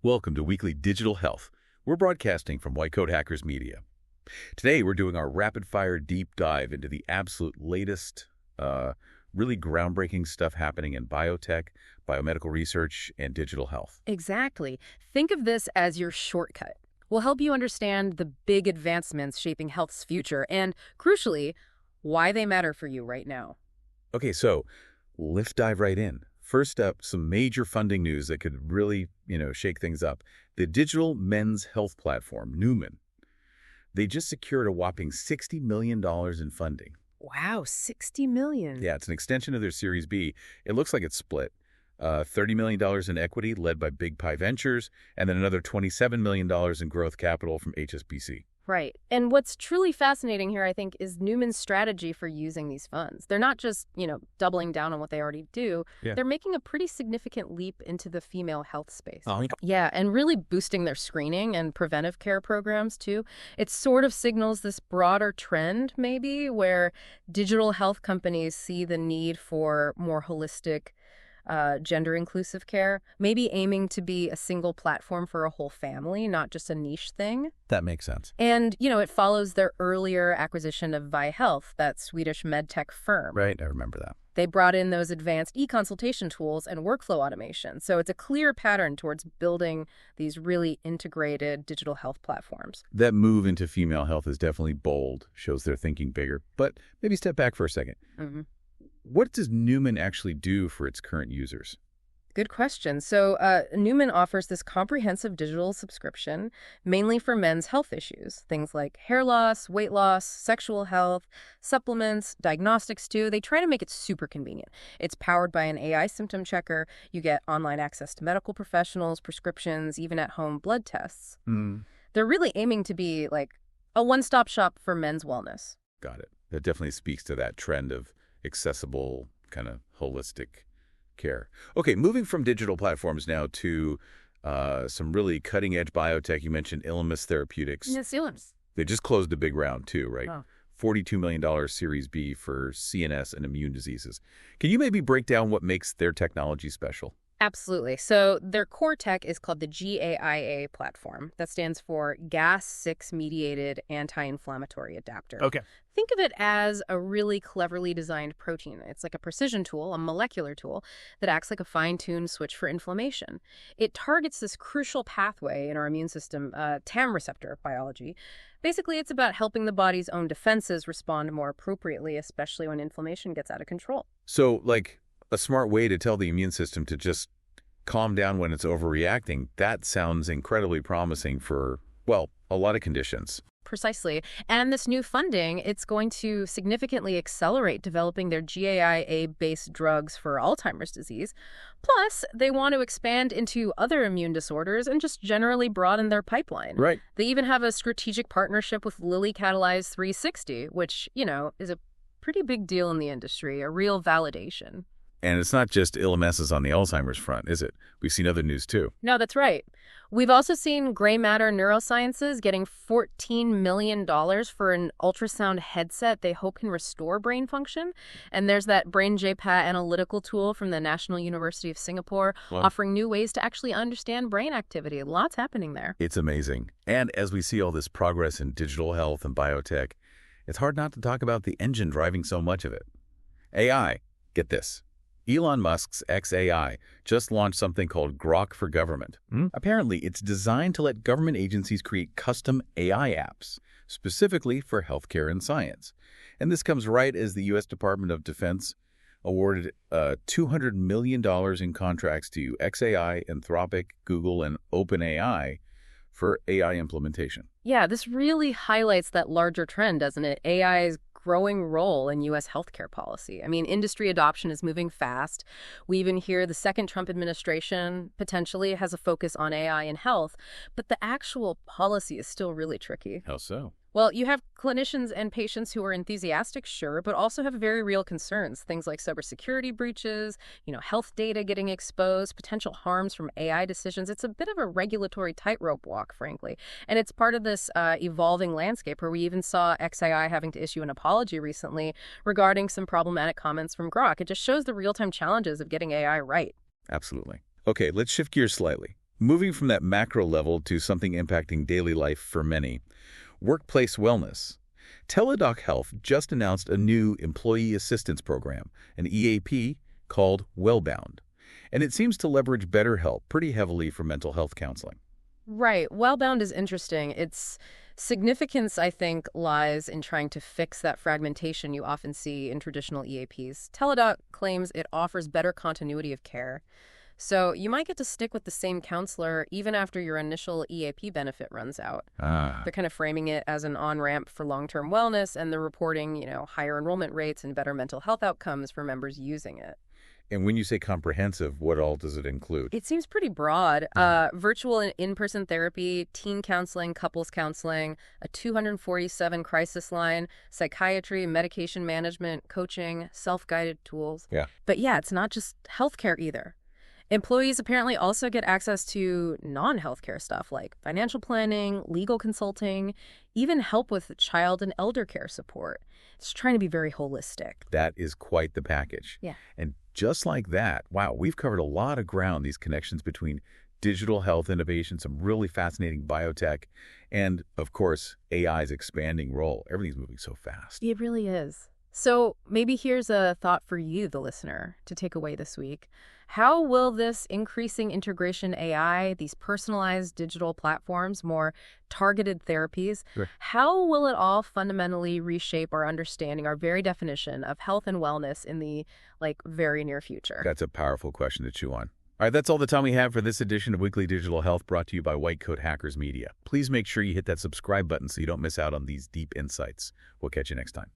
Welcome to Weekly Digital Health. We're broadcasting from White Coat Hackers Media. Today, we're doing our rapid-fire deep dive into the absolute latest, really groundbreaking stuff happening in biotech, biomedical research, and digital health. Exactly. Think of this as your shortcut. We'll help you understand the big advancements shaping health's future and, crucially, why they matter for you right now. Okay, so let's dive right in. First up, some major funding news that could really, shake things up. The digital men's health platform, Numan. They just secured a whopping $60 million in funding. Wow, $60 million. Yeah, it's an extension of their Series B. It looks like it's split. $30 million in equity led by Big Pie Ventures, and then another $27 million in growth capital from HSBC. Right. And what's truly fascinating here, I think, is Numan's strategy for using these funds. They're not just, doubling down on what they already do. Yeah. They're making a pretty significant leap into the female health space. Oh, yeah. Yeah, and really boosting their screening and preventive care programs, too. It sort of signals this broader trend, maybe, where digital health companies see the need for more holistic, gender-inclusive care, maybe aiming to be a single platform for a whole family, not just a niche thing. That makes sense. And, it follows their earlier acquisition of ViHealth, that Swedish medtech firm. Right, I remember that. They brought in those advanced e-consultation tools and workflow automation. So it's a clear pattern towards building these really integrated digital health platforms. That move into female health is definitely bold, shows they're thinking bigger. But maybe step back for a second. Mm-hmm. What does Numan actually do for its current users? Good question. So Numan offers this comprehensive digital subscription, mainly for men's health issues, things like hair loss, weight loss, sexual health, supplements, diagnostics too. They try to make it super convenient. It's powered by an AI symptom checker. You get online access to medical professionals, prescriptions, even at-home blood tests. They're really aiming to be like a one-stop shop for men's wellness. Got it. That definitely speaks to that trend of accessible, kind of holistic care. Okay, moving from digital platforms now to some really cutting-edge biotech. You mentioned Ilimis Therapeutics. Yes, Ilimis. They just closed a big round too, right? Oh. $42 million Series B for CNS and immune diseases. Can you maybe break down what makes their technology special? Absolutely. So their core tech is called the GAIA platform. That stands for Gas-6-Mediated Anti-Inflammatory Adapter. Okay. Think of it as a really cleverly designed protein. It's like a precision tool, a molecular tool, that acts like a fine-tuned switch for inflammation. It targets this crucial pathway in our immune system, TAM receptor biology. Basically, it's about helping the body's own defenses respond more appropriately, especially when inflammation gets out of control. So, like, a smart way to tell the immune system to just calm down when it's overreacting, that sounds incredibly promising for, well, a lot of conditions. Precisely. And this new funding, it's going to significantly accelerate developing their GAIA-based drugs for Alzheimer's disease. Plus, they want to expand into other immune disorders and just generally broaden their pipeline. Right. They even have a strategic partnership with Lilly Catalyze 360, which, is a pretty big deal in the industry, a real validation. And it's not just Ilimis on the Alzheimer's front, is it? We've seen other news, too. No, that's right. We've also seen Gray Matter Neurosciences getting $14 million for an ultrasound headset they hope can restore brain function. And there's that Brain JPAT analytical tool from the National University of Singapore, offering new ways to actually understand brain activity. Lots happening there. It's amazing. And as we see all this progress in digital health and biotech, it's hard not to talk about the engine driving so much of it. AI. Get this. Elon Musk's xAI just launched something called Grok for Government. Apparently, it's designed to let government agencies create custom AI apps, specifically for healthcare and science. And this comes right as the U.S. Department of Defense awarded $200 million in contracts to xAI, Anthropic, Google, and OpenAI for AI implementation. Yeah, this really highlights that larger trend, doesn't it? AI's growing role in U.S. healthcare policy. I mean, industry adoption is moving fast. We even hear the second Trump administration potentially has a focus on AI in health, but the actual policy is still really tricky. How so? Well, you have clinicians and patients who are enthusiastic, sure, but also have very real concerns. Things like cybersecurity breaches, health data getting exposed, potential harms from AI decisions. It's a bit of a regulatory tightrope walk, frankly. And it's part of this evolving landscape where we even saw XAI having to issue an apology recently regarding some problematic comments from Grok. It just shows the real-time challenges of getting AI right. Absolutely. Okay, let's shift gears slightly. Moving from that macro level to something impacting daily life for many, workplace wellness. Teladoc Health just announced a new employee assistance program, an EAP, called Wellbound. And it seems to leverage BetterHelp pretty heavily for mental health counseling. Right. Wellbound is interesting. Its significance, I think, lies in trying to fix that fragmentation you often see in traditional EAPs. Teladoc claims it offers better continuity of care. So you might get to stick with the same counselor even after your initial EAP benefit runs out. They're kind of framing it as an on-ramp for long-term wellness, and they're reporting, higher enrollment rates and better mental health outcomes for members using it. And when you say comprehensive, what all does it include? It seems pretty broad. Virtual and in-person therapy, teen counseling, couples counseling, a 247 crisis line, psychiatry, medication management, coaching, self-guided tools. Yeah. But yeah, it's not just healthcare either. Employees apparently also get access to non-healthcare stuff like financial planning, legal consulting, even help with child and elder care support. It's trying to be very holistic. That is quite the package. Yeah. And just like that, wow, we've covered a lot of ground, these connections between digital health innovation, some really fascinating biotech, and, of course, AI's expanding role. Everything's moving so fast. It really is. So maybe here's a thought for you, the listener, to take away this week. How will this increasing integration AI, these personalized digital platforms, more targeted therapies, Sure. how will it all fundamentally reshape our understanding, our very definition of health and wellness in the, very near future? That's a powerful question to chew on. All right, that's all the time we have for this edition of Weekly Digital Health, brought to you by White Coat Hackers Media. Please make sure you hit that subscribe button so you don't miss out on these deep insights. We'll catch you next time.